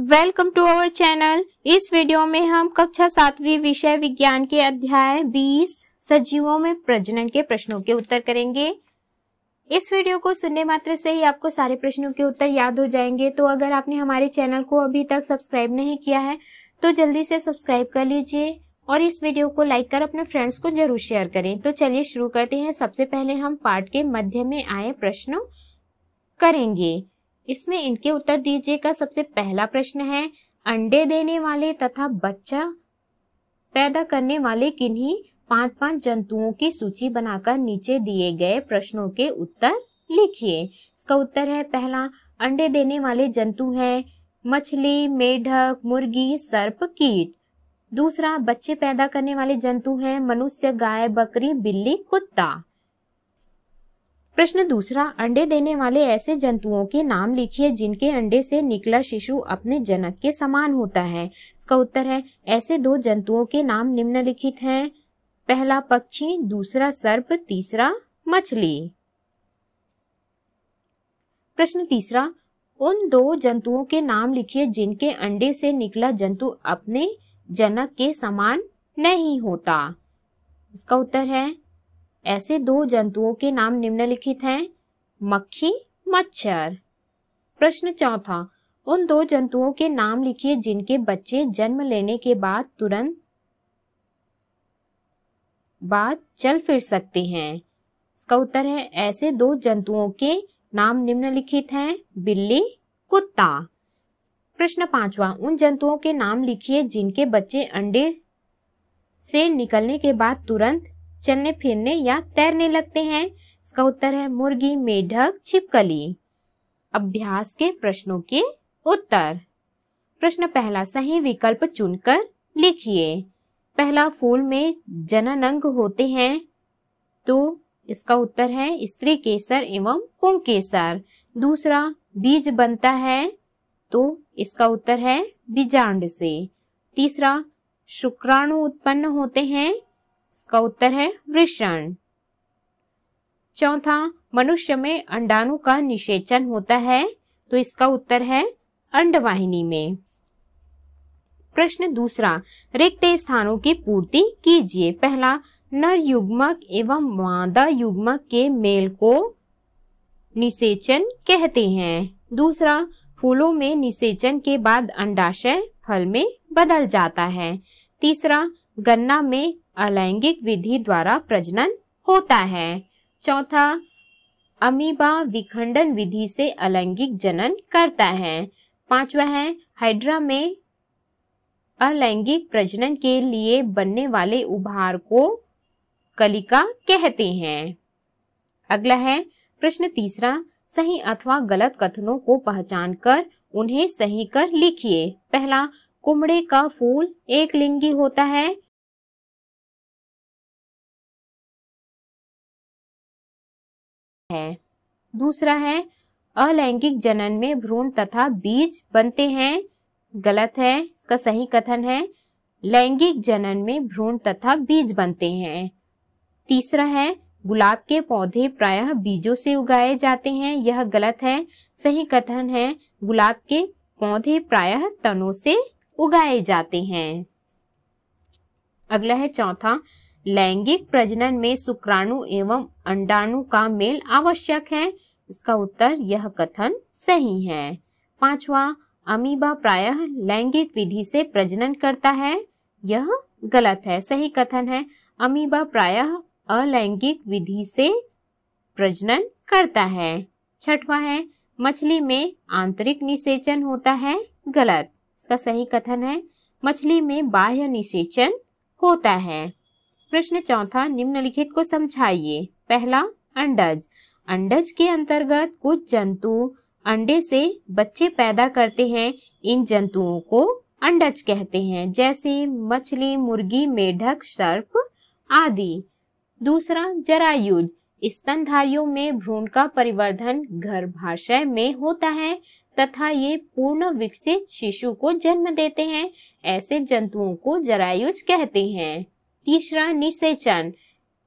Welcome to our channel. इस video में हम कक्षा 7वीं विषय विज्ञान के अध्याय 20 सजीवों में प्रजनन के प्रश्नों के उत्तर करेंगे। इस वीडियो को सुनने मात्र से ही आपको सारे प्रश्नों के उत्तर याद हो जाएंगे। तो अगर आपने हमारे चैनल को अभी तक सब्सक्राइब नहीं किया है तो जल्दी से सब्सक्राइब कर लीजिए और इस वीडियो को लाइक कर अपने फ्रेंड्स को जरूर शेयर करें। तो चलिए शुरू करते हैं। सबसे पहले हम पाठ के मध्य में आए प्रश्न करेंगे। इसमें इनके उत्तर दीजिएगा। सबसे पहला प्रश्न है, अंडे देने वाले तथा बच्चा पैदा करने वाले किन्हीं 5 जंतुओं की सूची बनाकर नीचे दिए गए प्रश्नों के उत्तर लिखिए। इसका उत्तर है, पहला अंडे देने वाले जंतु हैं मछली, मेढक, मुर्गी, सर्प, कीट। दूसरा बच्चे पैदा करने वाले जंतु हैं मनुष्य, गाय, बकरी, बिल्ली, कुत्ता। प्रश्न दूसरा, अंडे देने वाले ऐसे जंतुओं के नाम लिखिए जिनके अंडे से निकला शिशु अपने जनक के समान होता है। इसका उत्तर है, ऐसे 2 जंतुओं के नाम निम्नलिखित हैं, पहला पक्षी, दूसरा सर्प, तीसरा मछली। प्रश्न तीसरा, उन 2 जंतुओं के नाम लिखिए जिनके अंडे से निकला जंतु अपने जनक के समान नहीं होता। इसका उत्तर है, ऐसे 2 जंतुओं के नाम निम्नलिखित हैं, मक्खी, मच्छर। प्रश्न चौथा, उन 2 जंतुओं के नाम लिखिए जिनके बच्चे जन्म लेने के बाद तुरंत बाद चल फिर सकते हैं। इसका उत्तर है, ऐसे 2 जंतुओं के नाम निम्नलिखित हैं, बिल्ली, कुत्ता। प्रश्न पांचवा, उन जंतुओं के नाम लिखिए जिनके बच्चे अंडे से निकलने के बाद तुरंत चलने फिरने या तैरने लगते हैं। इसका उत्तर है, मुर्गी, मेढक, छिपकली। अभ्यास के प्रश्नों के उत्तर। प्रश्न पहला, सही विकल्प चुनकर लिखिए। पहला, फूल में जननांग होते हैं तो इसका उत्तर है स्त्री केसर एवं पुंकेसर। दूसरा, बीज बनता है तो इसका उत्तर है बीजांड से। तीसरा, शुक्राणु उत्पन्न होते हैं, इसका उत्तर है वृषण। चौथा, मनुष्य में अंडाणु का निषेचन होता है तो इसका उत्तर है अंडवाहिनी में। प्रश्न दूसरा, रिक्त स्थानों की पूर्ति कीजिए। पहला, नर युग्मक एवं मादा युग्मक के मेल को निषेचन कहते हैं। दूसरा, फूलों में निषेचन के बाद अंडाशय फल में बदल जाता है। तीसरा, गन्ना में अलैंगिक विधि द्वारा प्रजनन होता है। चौथा, अमीबा विखंडन विधि से अलैंगिक जनन करता है। पांचवा है, हाइड्रा में अलैंगिक प्रजनन के लिए बनने वाले उभार को कलिका कहते हैं। अगला है प्रश्न तीसरा, सही अथवा गलत कथनों को पहचान कर उन्हें सही कर लिखिए। पहला, कुमड़े का फूल एक लिंगी होता है। दूसरा है, अलैंगिक जनन में भ्रूण तथा बीज बनते हैं, गलत है। इसका सही कथन है, लैंगिक जनन में भ्रूण तथा बीज बनते हैं। तीसरा है, गुलाब के पौधे प्रायः बीजों से उगाए जाते हैं, यह गलत है। सही कथन है, गुलाब के पौधे प्रायः तनों से उगाए जाते हैं। अगला है चौथा, लैंगिक प्रजनन में शुक्राणु एवं अंडाणु का मेल आवश्यक है, इसका उत्तर यह कथन सही है। पांचवा, अमीबा प्रायः लैंगिक विधि से प्रजनन करता है, यह गलत है। सही कथन है, अमीबा प्रायः अलैंगिक विधि से प्रजनन करता है। छठवा है, मछली में आंतरिक निषेचन होता है, गलत। इसका सही कथन है, मछली में बाह्य निषेचन होता है। प्रश्न चौथा, निम्नलिखित को समझाइए। पहला, अंडज। अंडज के अंतर्गत कुछ जंतु अंडे से बच्चे पैदा करते हैं, इन जंतुओं को अंडज कहते हैं, जैसे मछली, मुर्गी, मेढक, सर्प आदि। दूसरा, जरायुज। स्तनधारियों में भ्रूण का परिवर्धन गर्भाशय में होता है तथा ये पूर्ण विकसित शिशु को जन्म देते हैं, ऐसे जंतुओं को जरायुज कहते हैं। तीसरा, निषेचन।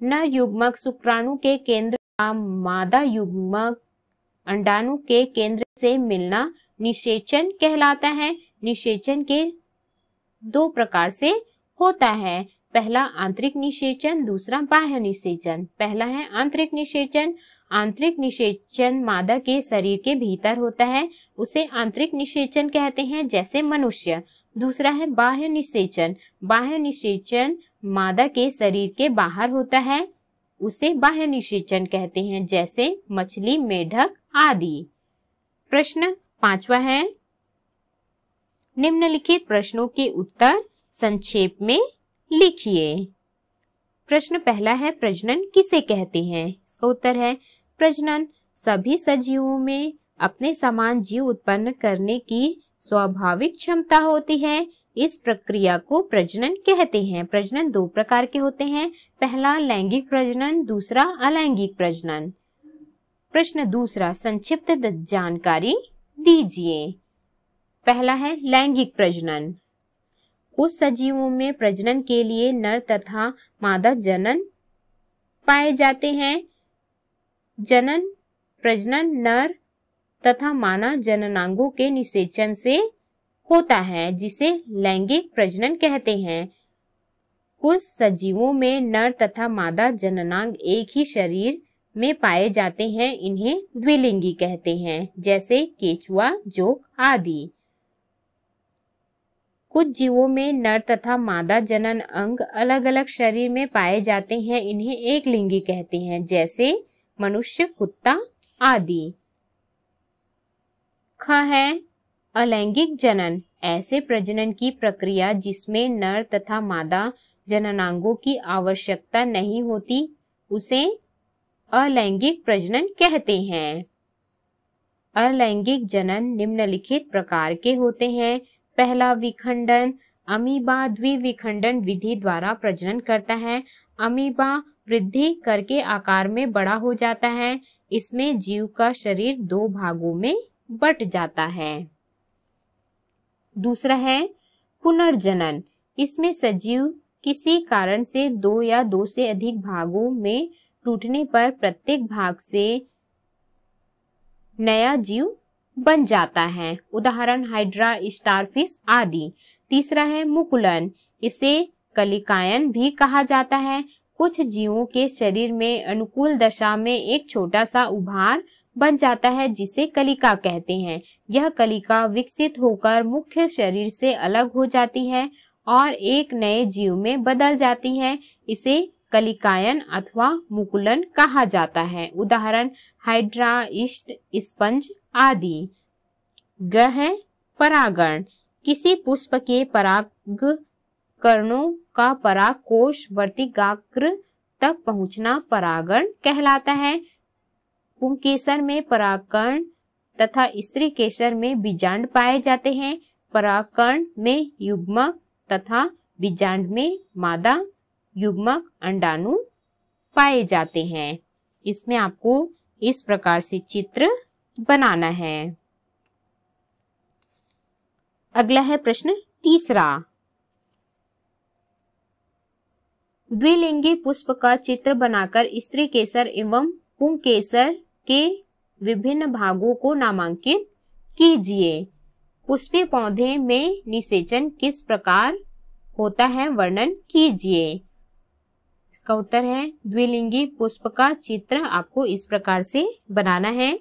नर युग्मक शुक्राणु के केंद्र का मादा युग्मक अंडाणु के केंद्र से मिलना निषेचन कहलाता है, निषेचन के दो प्रकार से होता है। पहला आंतरिक निषेचन, दूसरा बाह्य निषेचन। पहला है आंतरिक निषेचन। आंतरिक निषेचन मादा के शरीर के भीतर होता है, उसे आंतरिक निषेचन कहते हैं, जैसे मनुष्य। दूसरा है बाह्य निषेचन। बाह्य निषेचन मादा के शरीर के बाहर होता है, उसे बाह्य निषेचन कहते हैं, जैसे मछली, मेढक आदि। प्रश्न 5वां है, निम्नलिखित प्रश्नों के उत्तर संक्षेप में लिखिए। प्रश्न पहला है, प्रजनन किसे कहते हैं? इसका उत्तर है, प्रजनन सभी सजीवों में अपने समान जीव उत्पन्न करने की स्वाभाविक क्षमता होती है। इस प्रक्रिया को प्रजनन कहते हैं। प्रजनन दो प्रकार के होते हैं, पहला लैंगिक प्रजनन, दूसरा अलैंगिक प्रजनन। प्रश्न दूसरा, संक्षिप्त जानकारी दीजिए। पहला है लैंगिक प्रजनन। कुछ सजीवों में प्रजनन के लिए नर तथा मादा जनन पाए जाते हैं। प्रजनन नर तथा मादा जननांगों के निषेचन से होता है, जिसे लैंगिक प्रजनन कहते हैं। कुछ सजीवों में नर तथा मादा जननांग एक ही शरीर में पाए जाते हैं, इन्हें द्विलिंगी कहते हैं, जैसे केचुआ, जोंक आदि। कुछ जीवों में नर तथा मादा जनन अंग अलग अलग शरीर में पाए जाते हैं, इन्हें एक लिंगी कहते हैं, जैसे मनुष्य, कुत्ता आदि। ख है अलैंगिक जनन। ऐसे प्रजनन की प्रक्रिया जिसमें नर तथा मादा जननांगों की आवश्यकता नहीं होती, उसे अलैंगिक प्रजनन कहते हैं। अलैंगिक जनन निम्नलिखित प्रकार के होते हैं। पहला विखंडन। अमीबा द्विविखंडन विधि द्वारा प्रजनन करता है। अमीबा वृद्धि करके आकार में बड़ा हो जाता है। इसमें जीव का शरीर दो भागों में बट जाता है। दूसरा है पुनर्जनन। इसमें सजीव किसी कारण से दो या दो से अधिक भागों में टूटने पर प्रत्येक भाग से नया जीव बन जाता है, उदाहरण हाइड्रा, स्टारफिश आदि। तीसरा है मुकुलन। इसे कलिकायन भी कहा जाता है। कुछ जीवों के शरीर में अनुकूल दशा में एक छोटा सा उभार बन जाता है, जिसे कलिका कहते हैं। यह कलिका विकसित होकर मुख्य शरीर से अलग हो जाती है और एक नए जीव में बदल जाती है। इसे कलिकायन अथवा मुकुलन कहा जाता है, उदाहरण हाइड्रा, ईस्ट, स्पंज आदि। ग है परागण। किसी पुष्प के परागकणों का परागकोश वर्तिकाग्र तक पहुंचना परागण कहलाता है। पुंकेसर में परागकण तथा स्त्री केसर में बीजांड पाए जाते हैं। परागकण में युग्मक तथा बीजांड में मादा युग्मक अंडाणु पाए जाते हैं। इसमें आपको इस प्रकार से चित्र बनाना है। अगला है प्रश्न तीसरा। द्विलिंगी पुष्प का चित्र बनाकर स्त्री केसर एवं पुंकेसर के विभिन्न भागों को नामांकित कीजिए। पुष्पीय पौधे में निषेचन किस प्रकार होता है, वर्णन कीजिए। इसका उत्तर है, द्विलिंगी पुष्प का चित्र आपको इस प्रकार से बनाना है।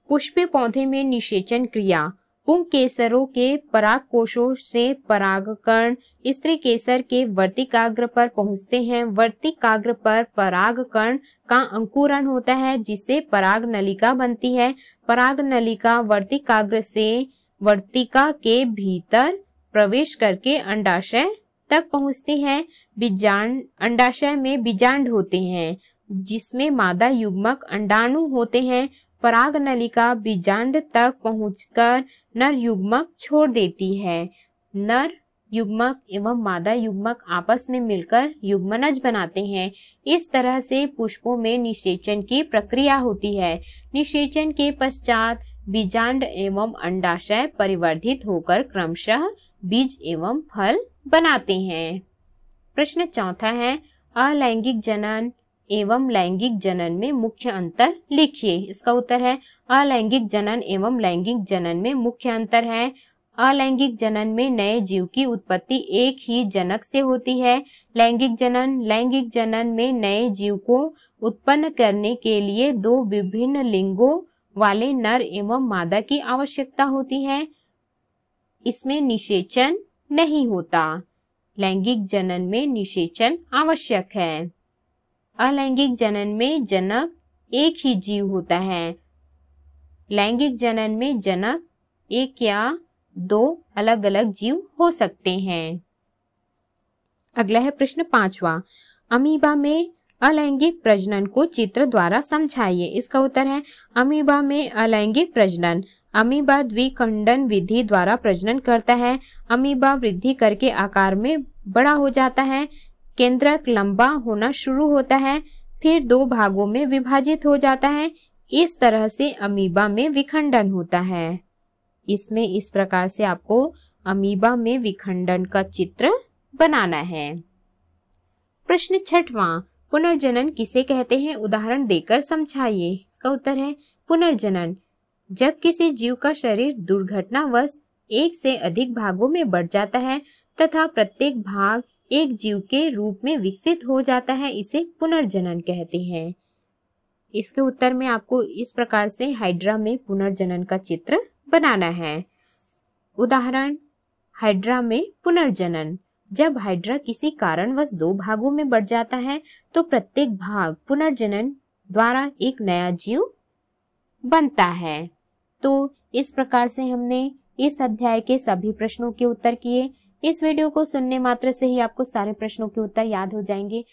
पुष्पीय पौधे में निषेचन क्रिया। पुंकेसरों के परागकोशों से परागकण स्त्री केसर के वर्तिकाग्र पर पहुंचते हैं। वर्तिकाग्र पर परागकण का अंकुरण होता है, जिससे पराग नलिका बनती है। पराग नलिका वर्तिकाग्र से वर्तिका के भीतर प्रवेश करके अंडाशय तक पहुंचती है। बीजांड अंडाशय में बीजांड होते हैं, जिसमें मादा युग्मक अंडाणु होते हैं। पराग नलिका बीजांड तक पहुंचकर नर युग्मक छोड़ देती है। नर युग्मक एवं मादा युग्मक आपस में मिलकर युग्मनज बनाते हैं। इस तरह से पुष्पों में निषेचन की प्रक्रिया होती है। निषेचन के पश्चात बीजांड एवं अंडाशय परिवर्धित होकर क्रमशः बीज एवं फल बनाते हैं। प्रश्न चौथा है, अलैंगिक जनन एवं लैंगिक जनन में मुख्य अंतर लिखिए। इसका उत्तर है, अलैंगिक जनन एवं लैंगिक जनन में मुख्य अंतर है। अलैंगिक जनन में नए जीव की उत्पत्ति एक ही जनक से होती है। लैंगिक जनन में नए जीव को उत्पन्न करने के लिए दो विभिन्न लिंगों वाले नर एवं मादा की आवश्यकता होती है। इसमें निषेचन नहीं होता। लैंगिक जनन में निषेचन आवश्यक है। अलैंगिक जनन में जनक एक ही जीव होता है। लैंगिक जनन में जनक एक या दो अलग अलग जीव हो सकते हैं। अगला है प्रश्न 5वां। अमीबा में अलैंगिक प्रजनन को चित्र द्वारा समझाइए। इसका उत्तर है अमीबा में अलैंगिक प्रजनन। अमीबा द्विखंडन विधि द्वारा प्रजनन करता है। अमीबा वृद्धि करके आकार में बड़ा हो जाता है। केंद्रक लंबा होना शुरू होता है, फिर दो भागों में विभाजित हो जाता है। इस तरह से अमीबा में विखंडन होता है। इसमें इस प्रकार से आपको अमीबा में विखंडन का चित्र बनाना है। प्रश्न 6वां। पुनर्जनन किसे कहते हैं? उदाहरण देकर समझाइए। इसका उत्तर है पुनर्जनन जब किसी जीव का शरीर दुर्घटनावश एक से अधिक भागों में बढ़ जाता है तथा प्रत्येक भाग एक जीव के रूप में विकसित हो जाता है, इसे पुनर्जनन कहते हैं। इसके उत्तर में आपको इस प्रकार से हाइड्रा में पुनर्जनन का चित्र बनाना है। उदाहरण, हाइड्रा में पुनर्जनन जब हाइड्रा किसी कारणवश दो भागों में बढ़ जाता है तो प्रत्येक भाग पुनर्जनन द्वारा एक नया जीव बनता है। तो इस प्रकार से हमने इस अध्याय के सभी प्रश्नों के उत्तर किए। इस वीडियो को सुनने मात्र से ही आपको सारे प्रश्नों के उत्तर याद हो जाएंगे।